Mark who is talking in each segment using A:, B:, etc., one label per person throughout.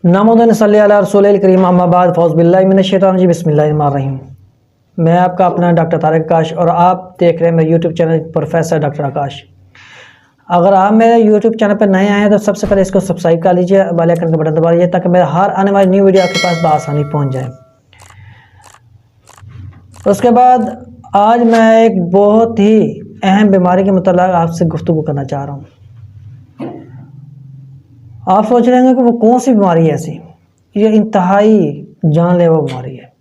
A: नामुद्दीन सल्ली अला रसूलिल करीम अम्मा बाद फौज़ बिल्लाहि मिनश शैतानिर रजीम बिस्मिल्लाहिर्रहमानिर्रहीम। मैं आपका अपना डॉक्टर तारिक आकाश और आप देख रहे हैं मेरे यूट्यूब चैनल प्रोफेसर डॉक्टर आकाश। अगर आप मेरे यूट्यूब चैनल पर नए आए हैं तो सबसे पहले इसको सब्सक्राइब कर लीजिए, बेल आइकन का बटन दबा लीजिए ताकि मेरा हर आने वाली न्यू वीडियो आपके पास बआसानी पहुँच जाए। उसके बाद आज मैं एक बहुत ही अहम बीमारी के मुताल्लिक़ आपसे गुफ्तगू करना चाह रहा हूँ। आप सोच रहे होंगे कि वो कौन सी बीमारी है ऐसी। ये इंतहाई जानलेवा बीमारी है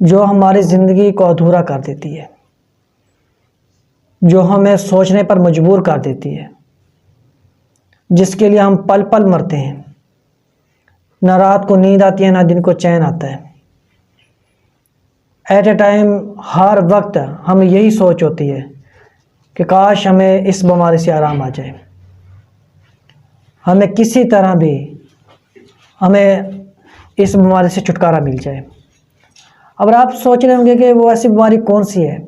A: जो हमारी ज़िंदगी को अधूरा कर देती है, जो हमें सोचने पर मजबूर कर देती है, जिसके लिए हम पल पल मरते हैं। ना रात को नींद आती है, ना दिन को चैन आता है। एट ए टाइम हर वक्त हमें यही सोच होती है कि काश हमें इस बीमारी से आराम आ जाए, हमें किसी तरह भी हमें इस बीमारी से छुटकारा मिल जाए। अब आप सोच रहे होंगे कि वो ऐसी बीमारी कौन सी है।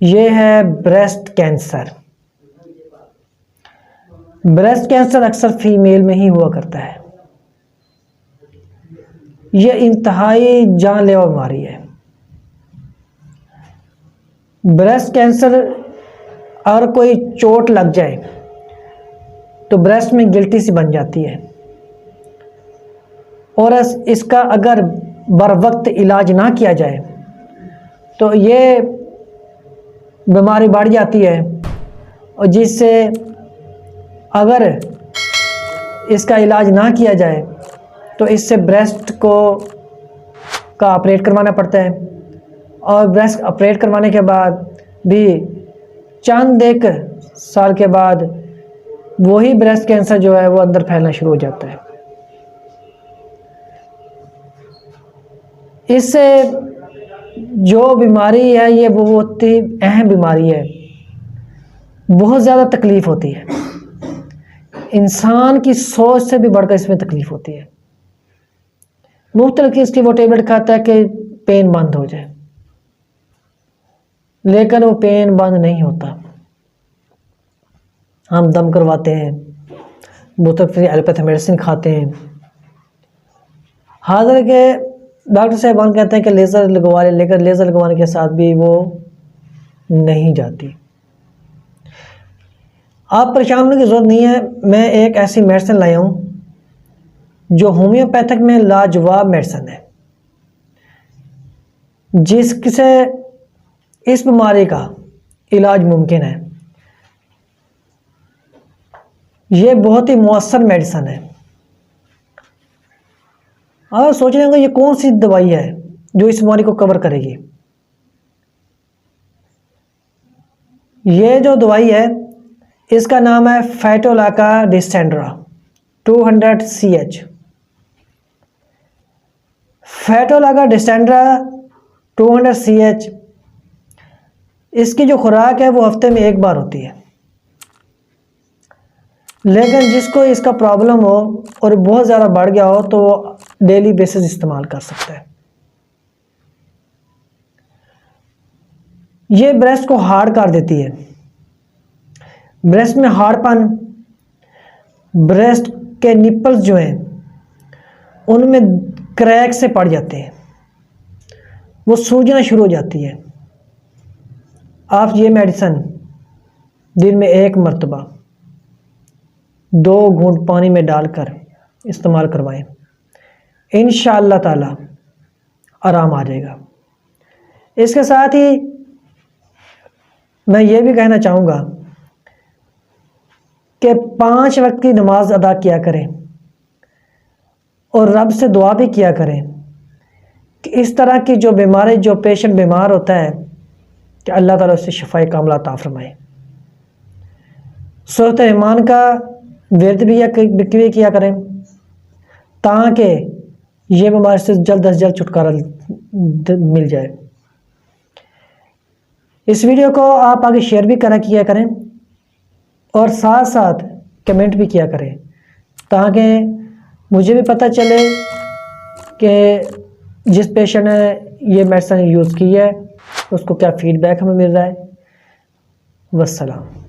A: ये है ब्रेस्ट कैंसर। ब्रेस्ट कैंसर अक्सर फीमेल में ही हुआ करता है। ये इंतहाई जानलेवा बीमारी है। ब्रेस्ट कैंसर अगर कोई चोट लग जाए तो ब्रेस्ट में गिल्टी सी बन जाती है और इसका अगर बर वक्त इलाज ना किया जाए तो ये बीमारी बढ़ जाती है, और जिससे अगर इसका इलाज ना किया जाए तो इससे ब्रेस्ट का ऑपरेट करवाना पड़ता है, और ब्रेस्ट ऑपरेट करवाने के बाद भी चंद एक साल के बाद वही ब्रेस्ट कैंसर जो है वो अंदर फैलना शुरू हो जाता है। इससे जो बीमारी है ये बहुत ही अहम बीमारी है, बहुत ज़्यादा तकलीफ़ होती है। इंसान की सोच से भी बढ़कर इसमें तकलीफ़ होती है। मुख्तलिफ इसकी वो टेबलेट खाता है कि पेन बंद हो जाए, लेकिन वो पेन बंद नहीं होता। हम दम करवाते हैं, मुख्तलिफ एलोपैथी मेडिसिन खाते हैं। हाजिर के डॉक्टर साहबान कहते हैं कि लेज़र लगवा ले, लेकिन लेज़र लगवाने के साथ भी वो नहीं जाती। आप परेशान होने की ज़रूरत नहीं है। मैं एक ऐसी मेडिसिन लाया हूँ जो होम्योपैथिक में लाजवाब मेडिसिन है, जिससे इस बीमारी का इलाज मुमकिन है। ये बहुत ही मौसर मेडिसिन है। और सोच रहे होंगे ये कौन सी दवाई है जो इस बीमारी को कवर करेगी। ये जो दवाई है इसका नाम है फेटोलाका डिस्टेंड्रा 200 CH। फेटोलाका डिस्टेंड्रा 200 CH इसकी जो खुराक है वो हफ्ते में एक बार होती है, लेकिन जिसको इसका प्रॉब्लम हो और बहुत ज़्यादा बढ़ गया हो तो वो डेली बेसिस इस्तेमाल कर सकता है। ये ब्रेस्ट को हार्ड कर देती है। ब्रेस्ट में हार्डपन, ब्रेस्ट के निपल्स जो हैं उनमें क्रैक से पड़ जाते हैं, वो सूजना शुरू हो जाती है। आप ये मेडिसिन दिन में एक मरतबा 2 घूंट पानी में डालकर इस्तेमाल करवाएं, इंशाअल्लाह ताला आराम आ जाएगा। इसके साथ ही मैं ये भी कहना चाहूँगा कि 5 वक्त की नमाज अदा किया करें और रब से दुआ भी किया करें कि इस तरह की जो पेशेंट बीमार होता है कि अल्लाह ताला उससे शिफाए कामिला अता फरमाए। सूरत रहमान का विर्द भी किया करें ताकि ये बीमारी से जल्द से जल्द छुटकारा मिल जाए। इस वीडियो को आप आगे शेयर भी किया करें और साथ साथ कमेंट भी किया करें ताकि मुझे भी पता चले कि जिस पेशेंट ने ये मेडिसिन यूज़ की है उसको क्या फ़ीडबैक हमें मिल रहा है। वस्सलाम।